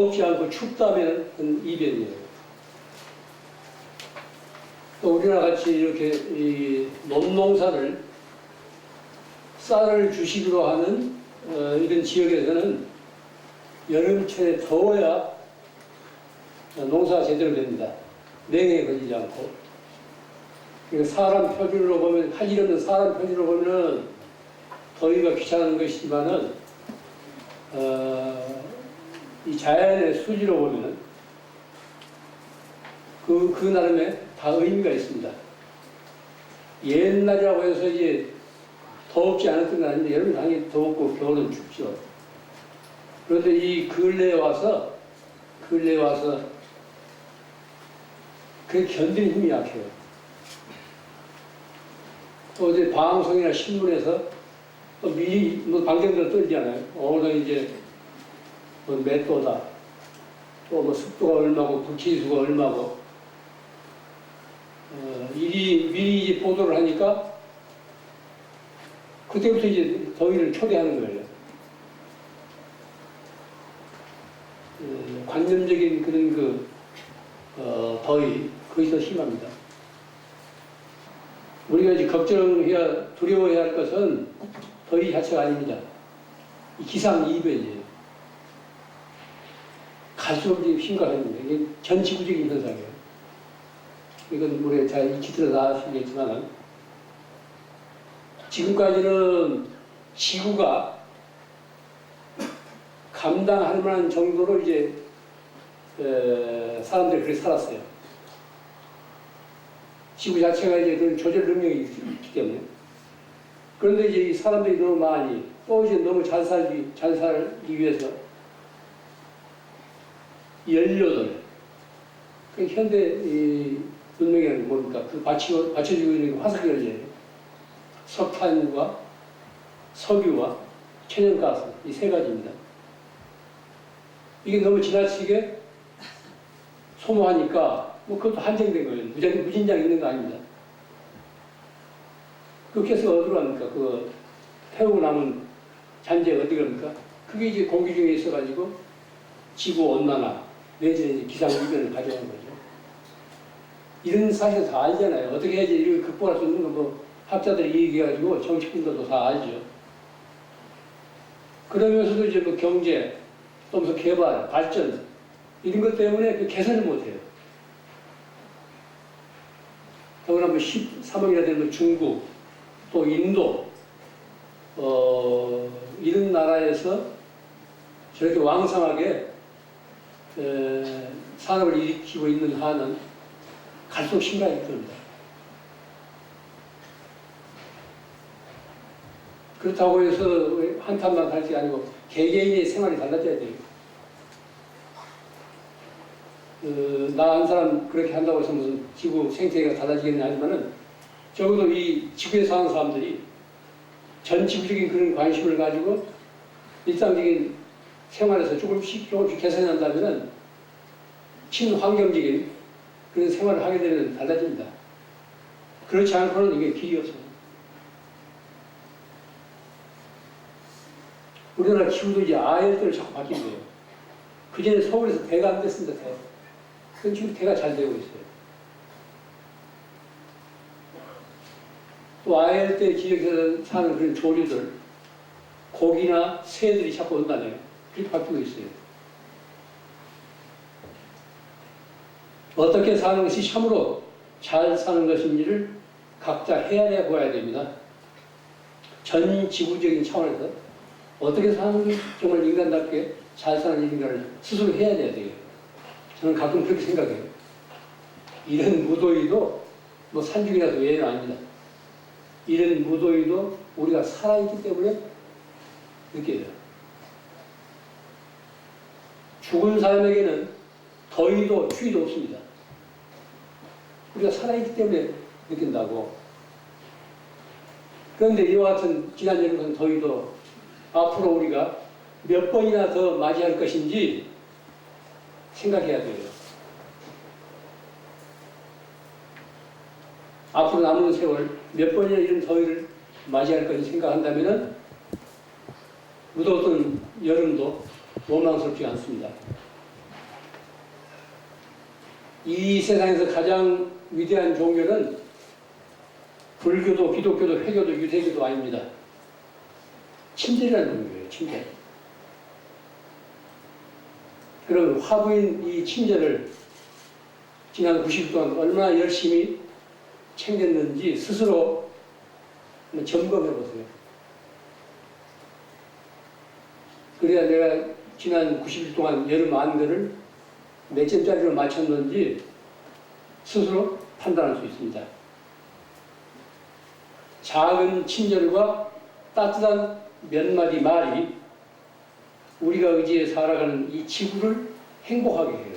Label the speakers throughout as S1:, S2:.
S1: 더웁지 않고 춥다면 한 이변이에요. 또 우리나라 같이 이렇게 이 논농사를 쌀을 주식으로 하는 이런 지역에서는 여름철에 더워야 농사가 제대로 됩니다. 냉해에 걸리지 않고. 그러니까 사람 표준으로 보면, 할 일 없는 사람 표준으로 보면은 더위가 귀찮은 것이지만은, 이 자연의 수지로 보면은 그 나름의 다 의미가 있습니다. 옛날이라고 해서 이제 더웁지 않았던 건 아닌데, 여름은 당연히 더웠고 겨울은 춥죠. 그런데 이 근래에 와서 그 견디는 힘이 약해요. 또 어제 방송이나 신문에서 미리 뭐 방정대로 떨잖아요. 오늘 이제 뭐 몇 도다, 또 뭐 습도가 얼마고 불치수가 얼마고, 미리 이제 보도를 하니까 그때부터 이제 더위를 초래하는 거예요. 관념적인 그런 더위, 그것이 더 심합니다. 우리가 이제 걱정해야, 두려워해야 할 것은 더위 자체가 아닙니다. 이 기상이변이에요. 갈수록 이제 심각합니다. 이게 전 지구적인 현상이에요. 이건 우리가 잘 익히 다 아시겠지만, 지금까지는 지구가 감당할 만한 정도로 이제 사람들이 그렇게 살았어요. 지구 자체가 이제 그런 조절 능력이 있기 때문에. 그런데 이제 이 사람들이 너무 많이, 또 이제 너무 잘 살기 위해서 이 연료들, 그 현대 이 문명이라는 게 뭡니까? 그 받쳐주고 있는 화석 연료예요. 석탄과 석유와 천연가스, 이 세 가지입니다. 이게 너무 지나치게 소모하니까 뭐 그것도 한정된 거예요. 무진장 있는 거 아닙니다. 그렇게 해서 어디로 갑니까? 그 태우고 남은 잔재가 어디 갑니까? 그게 이제 공기 중에 있어가지고 지구 온난화 내지는 이제 기상이변을 가져오는 거죠. 이런 사실 다 알잖아요. 어떻게 해야지 이걸 극복할 수 있는 거 뭐 학자들이 얘기해가지고 정치꾼들도 다 알죠. 그러면서도 이제 뭐 경제, 또 무슨 개발, 발전 이런 것 때문에 그 개선을 못해요. 더구나 뭐 13억이나 되는 중국, 또 인도, 이런 나라에서 저렇게 왕성하게 산업을 일으키고 있는 한은 갈수록 심각할 겁니다. 그렇다고 해서 한탄만 할 게 아니고 개개인의 생활이 달라져야 돼요. 나 한 사람 그렇게 한다고 해서 무슨 지구 생태계가 달라지겠냐 하지만은 적어도 이 지구에 사는 사람들이 전 지구적인 그런 관심을 가지고 일상적인 생활에서 조금씩 개선한다면은 친환경적인 그런 생활을 하게 되면 달라집니다. 그렇지 않고는 이게 길이 없어요. 우리나라 기후도 이제 아열대로 자꾸 바뀐대요. 그 전에 서울에서 대가 안 됐습니다, 대. 그건 지금 대가 잘 되고 있어요. 또 아열대 지역에서 사는 그런 조류들, 고기나 새들이 자꾸 온다네요. 그렇게 바뀌고 있어요. 어떻게 사는 것이 참으로 잘 사는 것인지를 각자 헤아려 보아야 됩니다. 전 지구적인 차원에서 어떻게 사는 게 정말 인간답게 잘 사는 일인가를 스스로 헤아려야 돼요. 저는 가끔 그렇게 생각해요. 이런 무더위도 뭐 산중이라서 외에는 아닙니다. 이런 무더위도 우리가 살아있기 때문에 느껴요. 죽은 사람에게는 더위도 추위도 없습니다. 우리가 살아있기 때문에 느낀다고. 그런데 이와 같은 지난 여름 같은 더위도 앞으로 우리가 몇 번이나 더 맞이할 것인지 생각해야 돼요. 앞으로 남은 세월 몇 번이나 이런 더위를 맞이할 것인지 생각한다면 무더웠던 여름도 원망스럽지 않습니다. 이 세상에서 가장 위대한 종교는 불교도 기독교도 회교도 유대교도 아닙니다. 친절이라는 종교예요. 친절. 그런 화두인 이 친절을 지난 90일 동안 얼마나 열심히 챙겼는지 스스로 한번 점검해 보세요. 그래야 내가 지난 90일 동안 여름 안글을 몇 점짜리로 맞췄는지 스스로 판단할 수 있습니다. 작은 친절과 따뜻한 몇 마디 말이 우리가 의지에 살아가는 이 지구를 행복하게 해요.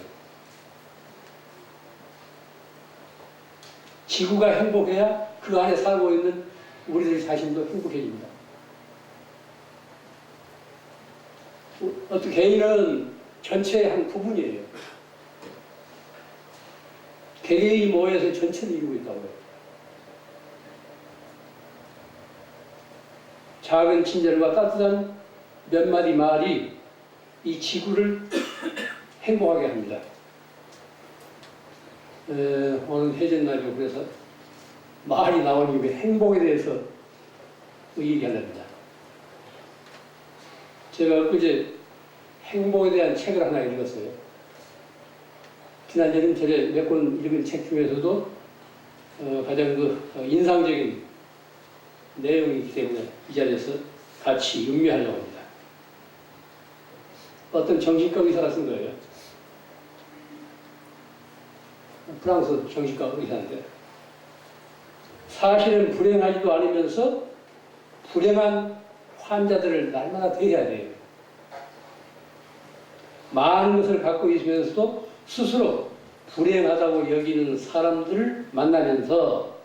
S1: 지구가 행복해야 그 안에 살고 있는 우리들 자신도 행복해집니다. 어떤 개인은 전체의 한 부분이에요. 개개인이 모여서 전체를 이루고 있다고요. 작은 친절과 따뜻한 몇 마디 말이 이 지구를 행복하게 합니다. 오늘 해전날이고 그래서 말이 나오니 왜 행복에 대해서 얘기하렵니다. 제가 엊그제 행복에 대한 책을 하나 읽었어요. 지난 여름철에 몇 권 읽은 책 중에서도 가장 인상적인 내용이기 때문에 이 자리에서 같이 음미하려고 합니다. 어떤 정신과 의사가 쓴 거예요. 프랑스 정신과 의사인데 사실은 불행하지도 않으면서 불행한 환자들을 날마다 대해야 돼요. 많은 것을 갖고 있으면서도 스스로 불행하다고 여기는 사람들을 만나면서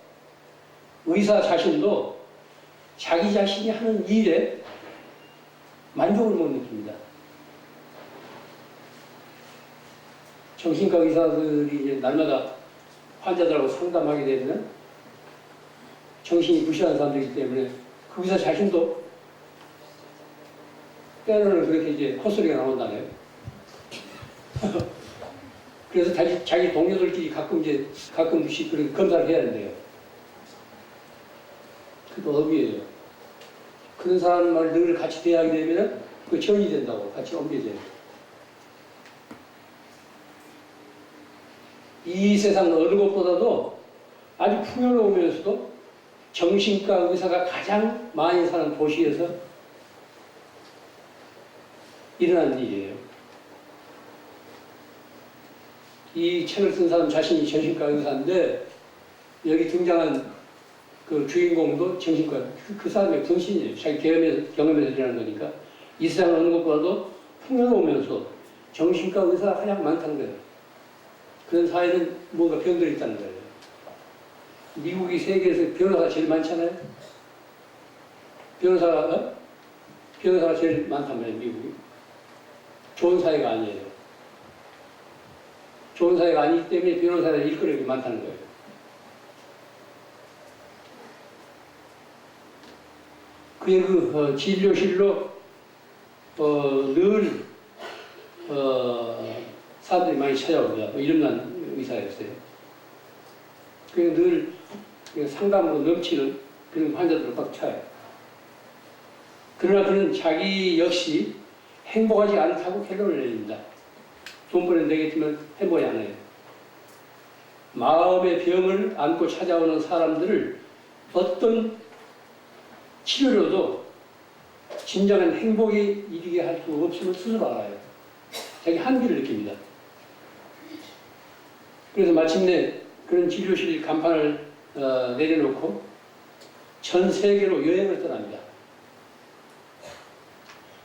S1: 의사 자신도 자기 자신이 하는 일에 만족을 못 느낍니다. 정신과 의사들이 이제 날마다 환자들하고 상담하게 되면 정신이 부실한 사람들이기 때문에 그 의사 자신도 때로는 그렇게 이제 헛소리가 나온다네요. 그래서 자기 동료들끼리 가끔씩 그런 검사를 해야 된대요. 그것도 업이에요. 그런 사람을 늘 같이 대하게 되면 그 전이 된다고 같이 옮겨져요. 이 세상 어느 곳보다도 아주 풍요로우면서도 정신과 의사가 가장 많이 사는 도시에서 일어난 일이에요. 이 책을 쓴 사람 자신이 정신과 의사인데 여기 등장한 그 주인공도 정신과 그 사람의 정신이에요. 자기 경험에서 일어나는 거니까 이 세상 어느 곳보다도 풍요로우면서 정신과 의사가 가장 많다는 거예요. 그런 사회는 뭔가 병들이 있다는 거예요. 미국이 세계에서 변호사가 제일 많잖아요. 변호사가 제일 많단 말이에요, 미국이. 좋은 사회가 아니에요. 좋은 사회가 아니기 때문에 변호사의 일거리가 많다는 거예요. 그의 진료실로 늘 사람들이 많이 찾아옵니다. 이름난 의사였어요. 늘 상담으로 넘치는 그런 환자들을 꽉 차요. 그러나 그는 자기 역시 행복하지 않다고 결론을 내립니다. 돈벌이는 되겠지만 행복이 안 해요. 마음의 병을 안고 찾아오는 사람들을 어떤 치료로도 진정한 행복에 이르게 할 수 없음을 스스로 알아요. 자기 한계를 느낍니다. 그래서 마침내 그런 진료실 간판을 내려놓고 전 세계로 여행을 떠납니다.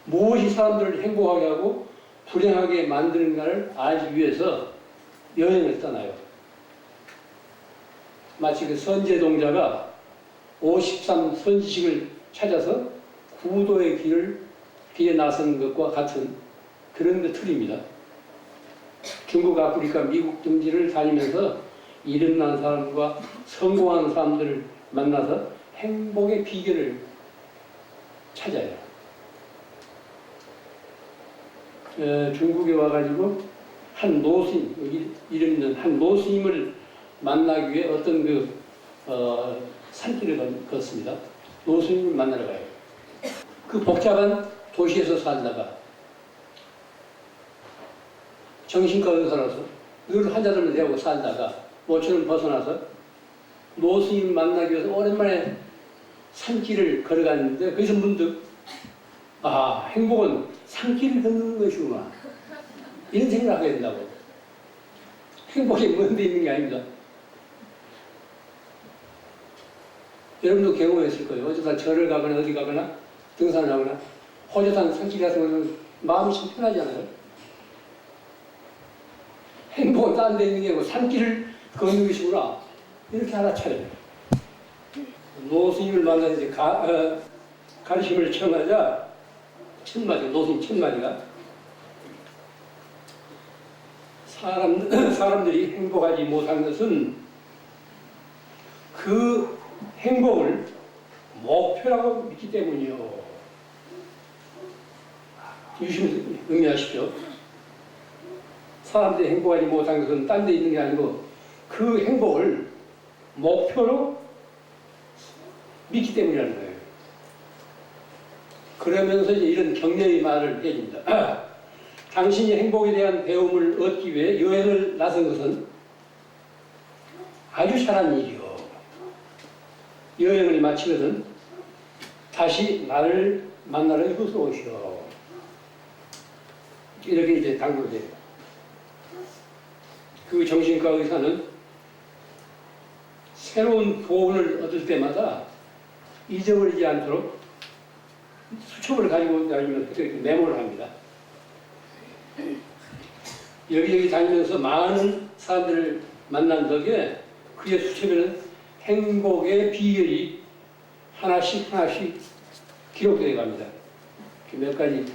S1: 무엇이 사람들을 행복하게 하고 불행하게 만드는가를 알기 위해서 여행을 떠나요. 마치 그 선제동자가 53 선지식을 찾아서 구도의 길에 나선 것과 같은 그런 그 틀입니다. 중국, 아프리카, 미국 등지를 다니면서 이름난 사람과 성공한 사람들을 만나서 행복의 비결을 찾아요. 중국에 와가지고 한 노스님, 여기 이름 있는 한 노스님을 만나기 위해 어떤 산길을 걷습니다. 노스님을 만나러 가요. 그 복잡한 도시에서 살다가 정신과 의사로서 늘 환자들을 대하고 살다가 모처럼 벗어나서 노스님 만나기 위해서 오랜만에 산길을 걸어갔는데 거기서 문득 행복은 산길을 걷는 것이구나 이런 생각을 하게 된다고. 행복이 뭔데 있는 게 아닙니다. 여러분도 경험했을 거예요. 어쩌다 절을 가거나 어디 가거나 등산을 하거나 호젓한 산길 같은 거는 마음이 참 편하잖아요. 행복은 딴 데 있는 게 아니고 산길을 걷는 것이구나 이렇게 알아차려요. 노스님을 만나서 이제 가르침을 청하자 노스님 천마디가 사람들이 행복하지 못한 것은 그 행복을 목표라고 믿기 때문이요. 유심히 의미하십시오. 사람들이 행복하지 못한 것은 딴 데 있는 게 아니고 그 행복을 목표로 믿기 때문이라는 거예요. 그러면서 이제 이런 격려의 말을 해줍니다. 당신이 행복에 대한 배움을 얻기 위해 여행을 나선 것은 아주 잘한 일이요. 여행을 마치거든 다시 나를 만나러 이곳으로 오시오. 이렇게 이제 당부돼요. 그 정신과 의사는 새로운 교훈을 얻을 때마다 잊어버리지 않도록 수첩을 가지고 다니면서 메모를 합니다. 여기저기 다니면서 많은 사람들을 만난 덕에 그의 수첩에는 행복의 비결이 하나씩 기록되어 갑니다. 몇 가지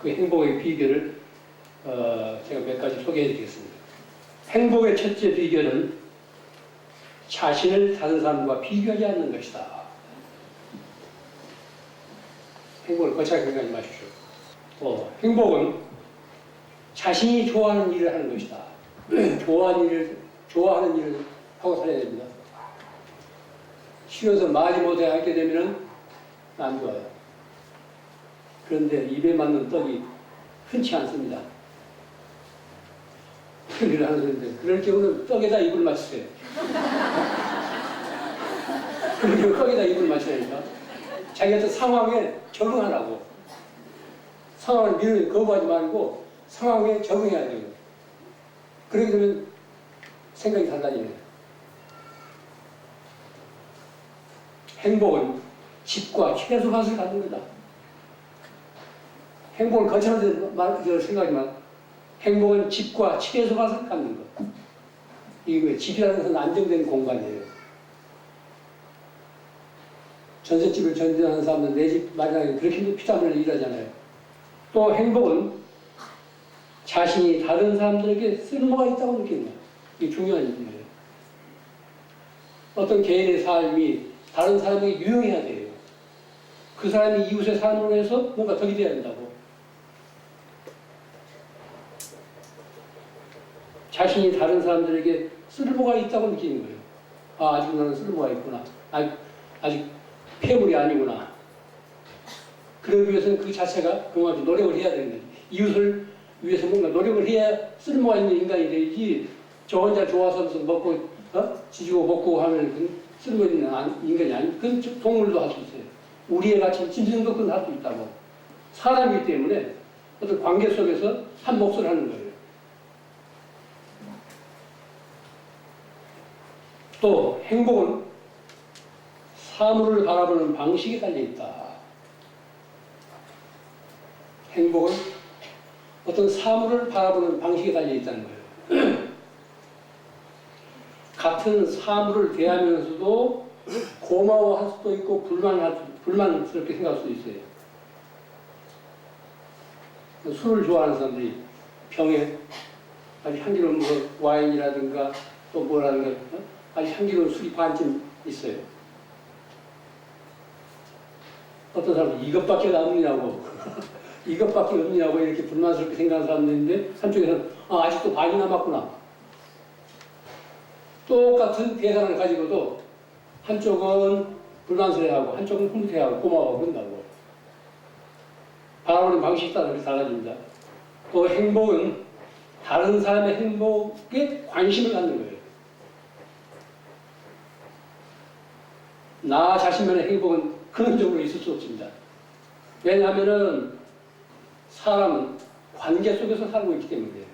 S1: 그 행복의 비결을 제가 몇 가지 소개해 드리겠습니다. 행복의 첫째 비결은 자신을 다른 사람과 비교하지 않는 것이다. 행복을 거창하게 생각하지 마십시오. 행복은 자신이 좋아하는 일을 하는 것이다. 좋아하는 일을 하고 살아야 됩니다. 쉬어서 말이 못해 하게 되면 안 좋아요. 그런데 입에 맞는 떡이 흔치 않습니다. 흔히를 하는 소리인데 그럴 경우는 떡에다 입을 맞추세요. 그리고 떡에다 입을 맞추니까 자기한테 상황에 적응하라고. 상황을 미루니 거부하지 말고 상황에 적응해야 돼요. 그렇게 되면 생각이 달라지네요. 행복은 집과 최소값을 갖는 거다. 행복을 거창하게 생각하지만 행복은 집과 최소값을 갖는 것. 이거 집이라는 것은 안정된 공간이에요. 전셋집을 전전하는 사람들 내 집 마련하기 그렇게 피땀 흘려 일하잖아요. 또 행복은 자신이 다른 사람들에게 쓸모가 있다고 느끼는 거예요. 이게 중요한 일이에요. 어떤 개인의 삶이 다른 사람에게 유용해야 돼요. 그 사람이 이웃의 삶으로 해서 뭔가 덕이 돼야 된다고. 자신이 다른 사람들에게 쓸모가 있다고 느끼는 거예요. 아직 나는 쓸모가 있구나. 아직 폐물이 아니구나. 그러기 위해서는 그 자체가 그만큼 노력을 해야 되는 거예요. 이웃을 위해서 뭔가 노력을 해야 쓸모가 있는 인간이 되지, 저 혼자 좋아서 무슨 먹고, 지지고 먹고 하면 쓸모 있는 인간이 아니고, 그건 동물도 할 수 있어요. 우리의 같이 짐승도 그건 할 수 있다고. 사람이기 때문에 어떤 관계 속에서 한 몫을 하는 거예요. 또 행복은 사물을 바라보는 방식에 달려있다. 행복은 어떤 사물을 바라보는 방식에 달려있다는 거예요. 같은 사물을 대하면서도 고마워할 수도 있고 불만스럽게 생각할 수도 있어요. 술을 좋아하는 사람들이 병에 아주 향기로운 와인이라든가 또 뭐라든가 아주 향기로운 술이 반쯤 있어요. 어떤 사람은 이것밖에 없느냐고 이것밖에 없느냐고 이렇게 불만스럽게 생각하는 사람도 있는데, 한쪽에서는 아직도 반이 남았구나. 똑같은 대상을 가지고도 한쪽은 불만스러워하고 한쪽은 흐뭇해하고 고마워하고 그런다고. 바라보는 방식이 따라 달라집니다. 또 행복은 다른 사람의 행복에 관심을 갖는 거예요. 나 자신만의 행복은 근원적으로 있을 수 없습니다. 왜냐하면은 사람은 관계 속에서 살고 있기 때문에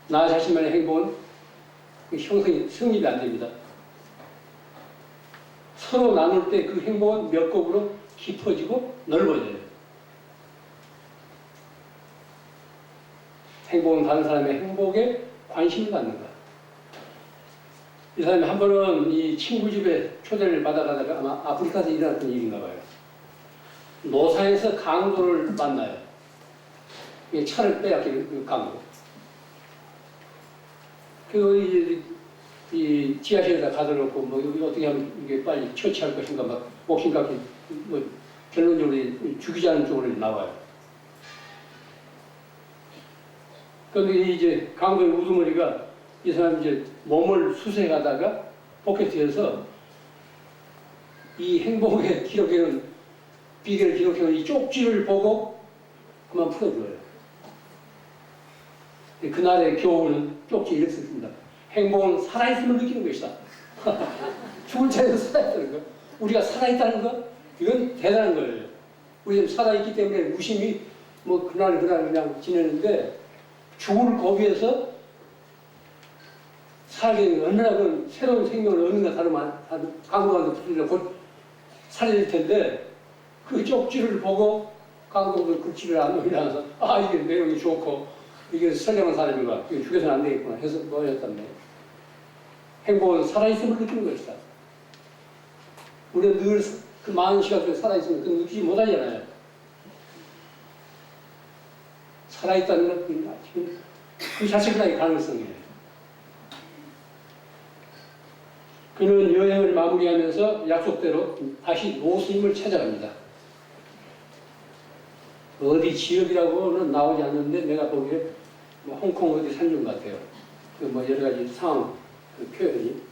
S1: 나 자신만의 행복은 형성이 성립이 안 됩니다. 서로 나눌 때 그 행복은 몇 곱으로 깊어지고 넓어져요. 행복은 다른 사람의 행복에 관심을 갖는다. 이 사람이 한 번은 이 친구 집에 초대를 받아가다가 아마 아프리카에서 일어났던 일인가 봐요. 노사에서 강도를 만나요. 차를 빼앗기는 그 강도. 이 지하실에다 가둬놓고 뭐 어떻게 하면 이게 빨리 처치할 것인가 막 옥신각이 뭐 결론적으로 죽이자는 쪽으로 나와요. 그런데 이제 강도의 우두머리가 이 사람이 이제 몸을 수색하다가 포켓에서 이 행복의 기록에는 비결을 기록해놓은 이 쪽지를 보고 그만 풀어줘요. 그날의 교훈은 쪽지에 이렇게 썼습니다. 행복은 살아있음을 느끼는 것이다. 죽을 자에서 살아있다는 거. 우리가 살아있다는 거? 이건 대단한 거예요. 우리 지금 살아있기 때문에 무심히 뭐 그날 그냥 지내는데 죽을 고비에서 살게 되면 얼마나 그 새로운 생명을 얻는가 다르면 강도한테 붙으려 곧 살릴 텐데 그 쪽지를 보고 강도도 글씨를 안 올려서 이게 내용이 좋고 이게 선량한 사람인가 이거 죽여서는 안 되겠구나 해서 놓였단 말이에요. 행복은 살아있음을 느끼는 것이다. 우리는 늘 그 많은 시간 속에 살아있으면 그건 느끼지 못하잖아요. 살아있다는 건 지금 그 자체가 가능성이에요. 그는 여행을 마무리하면서 약속대로 다시 노스님을 찾아갑니다. 어디 지역이라고는 나오지 않는데 내가 보기에 뭐 홍콩 어디 산중 같아요. 그 뭐 여러 가지 상황 그 표현이.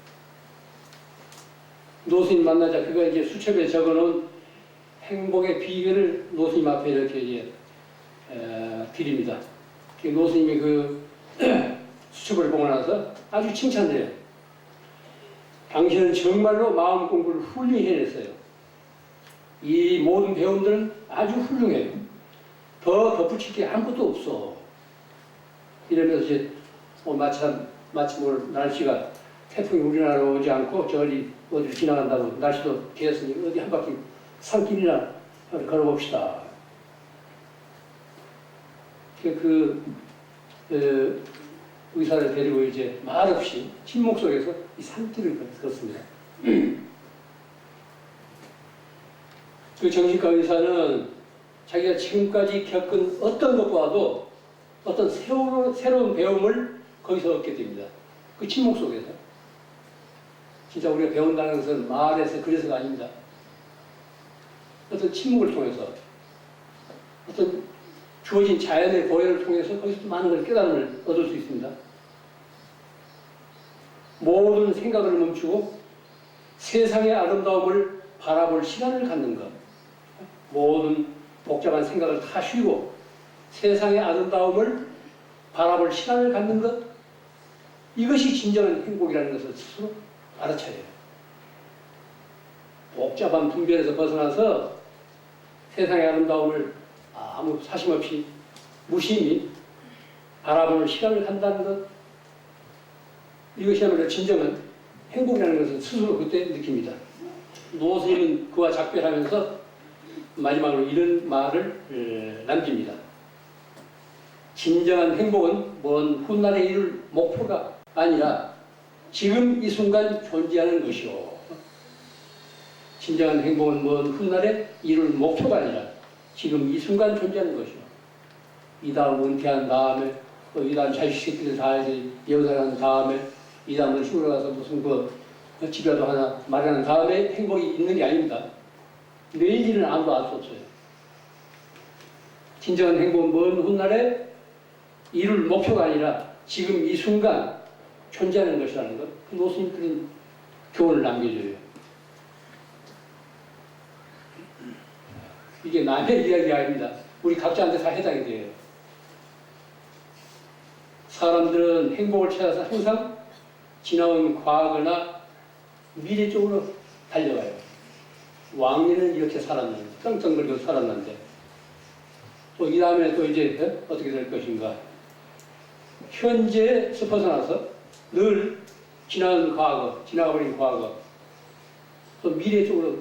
S1: 노스님 만나자 그가 이제 수첩에 적어놓은 행복의 비결을 노스님 앞에 이렇게 이제 드립니다. 노스님이 그 수첩을 보고 나서 아주 칭찬해요. 당신은 정말로 마음 공부를 훌륭히 해냈어요. 이 모든 배움들은 아주 훌륭해요. 더 덧붙일 게 아무것도 없어. 이러면서 이제 마침 오늘 날씨가 태풍이 우리나라로 오지 않고 저리 어디를 지나간다고 날씨도 개었으니 어디 한 바퀴 산길이나 걸어봅시다. 의사를 데리고 이제 말없이 침묵 속에서 이 산길을 걷습니다. 그 정신과 의사는 자기가 지금까지 겪은 어떤 것보다도 어떤 새로운 배움을 거기서 얻게 됩니다. 그 침묵 속에서. 진짜 우리가 배운다는 것은 말에서 그래서가 아닙니다. 어떤 침묵을 통해서 어떤 주어진 자연의 보혈을 통해서 거기서 많은 걸 깨달음을 얻을 수 있습니다. 모든 생각을 멈추고 세상의 아름다움을 바라볼 시간을 갖는 것. 모든 복잡한 생각을 다 쉬고 세상의 아름다움을 바라볼 시간을 갖는 것. 이것이 진정한 행복이라는 것을 스스로 알아차려야 해요. 복잡한 분별에서 벗어나서 세상의 아름다움을 아무 사심 없이 무심히 바라보는 시간을 갖는다는 것. 이것이야말로 진정한 행복이라는 것을 스스로 그때 느낍니다. 노 스님은 그와 작별하면서 마지막으로 이런 말을 남깁니다. 진정한 행복은 먼 훗날에 이룰 목표가 아니라 지금 이 순간 존재하는 것이요. 진정한 행복은 먼 훗날에 이룰 목표가 아니라 지금 이 순간 존재하는 것이요. 이 다음 은퇴한 다음에 이 다음 자식 새끼들 다 이제 예우사한 다음에 이 다음은 시골에 가서 무슨 집이라도 하나 마련한 다음에 행복이 있는 게 아닙니다. 내일일은 아무도 알 수 없어요. 진정한 행복은 먼 훗날에 이룰 목표가 아니라 지금 이 순간 존재하는 것이라는 것. 그 노스님 그런 교훈을 남겨줘요. 이게 남의 이야기가 아닙니다. 우리 각자한테 다 해당이 돼요. 사람들은 행복을 찾아서 항상 지나온 과거나 미래 쪽으로 달려가요. 왕년은 이렇게 살았는데, 떵떵거리고 살았는데, 또 이 다음에 또 이제 어떻게 될 것인가. 현재에서 벗어나서 늘 지나간 과거, 지나가버린 과거, 또 미래 쪽으로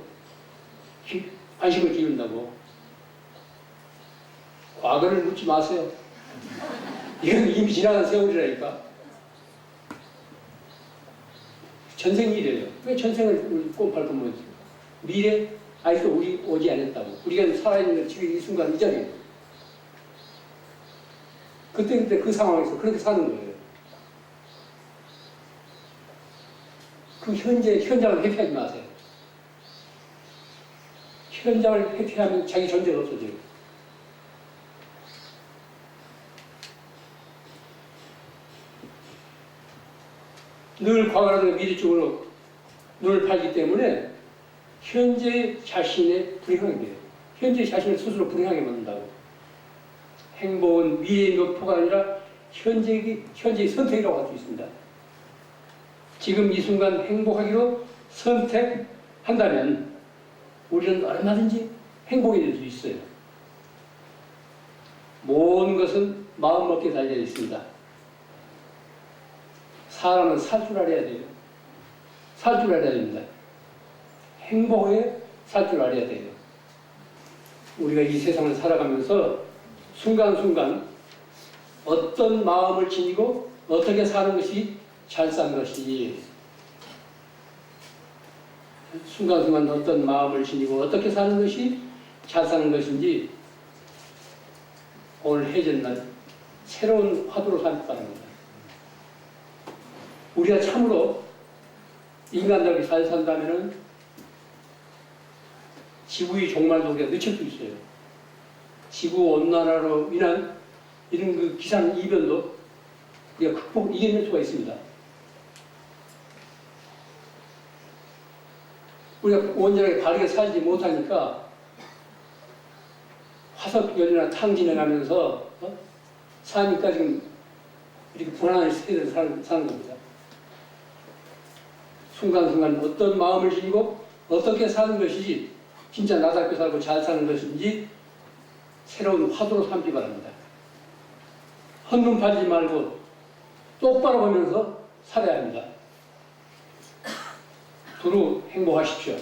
S1: 관심을 기울인다고. 과거를 묻지 마세요. 이건 이미 지나간 세월이라니까. 전생이 이래요. 왜 전생을 꼼팔 거면 미래 아직도 우리 오지 않았다고. 우리가 살아있는 지금 이 순간 이 자리에. 그때 그 상황에서 그렇게 사는 거예요. 그 현장을 회피하지 마세요. 현장을 회피하면 자기 존재가 없어져요. 늘 과거라든가 미래 쪽으로 눈을 팔기 때문에 현재 자신의 불행하게 돼요. 현재 자신을 스스로 불행하게 만든다고. 행복은 미래의 목표가 아니라 현재의 선택이라고 할 수 있습니다. 지금 이 순간 행복하기로 선택한다면 우리는 얼마든지 행복이 될 수 있어요. 모든 것은 마음먹기에 달려 있습니다. 사람은 살 줄 알아야 돼요. 살 줄 알아야 됩니다. 행복에 살 줄 알아야 돼요. 우리가 이 세상을 살아가면서 순간순간 어떤 마음을 지니고 어떻게 사는 것이 잘 사는 것이지, 순간순간 어떤 마음을 지니고 어떻게 사는 것이 잘 사는 것인지 오늘 해전날 새로운 화두로 삼기 바랍니다. 우리가 참으로 인간답게 잘 산다면 지구의 종말 속에 늦출 수 있어요. 지구온난화로 인한 이런 그 기상 이변도 우리가 이겨낼 수가 있습니다. 우리가 온전하게 바르게 살지 못하니까 화석연료나 탕진해가면서 사니까 지금 이렇게 불안한 세대를 사는 겁니다. 순간순간 어떤 마음을 지니고 어떻게 사는 것이지 진짜 나답게 살고 잘 사는 것인지 새로운 화두로 삼기 바랍니다. 헛눈 팔지 말고 똑바로 보면서 살아야 합니다. 두루 행복하십시오.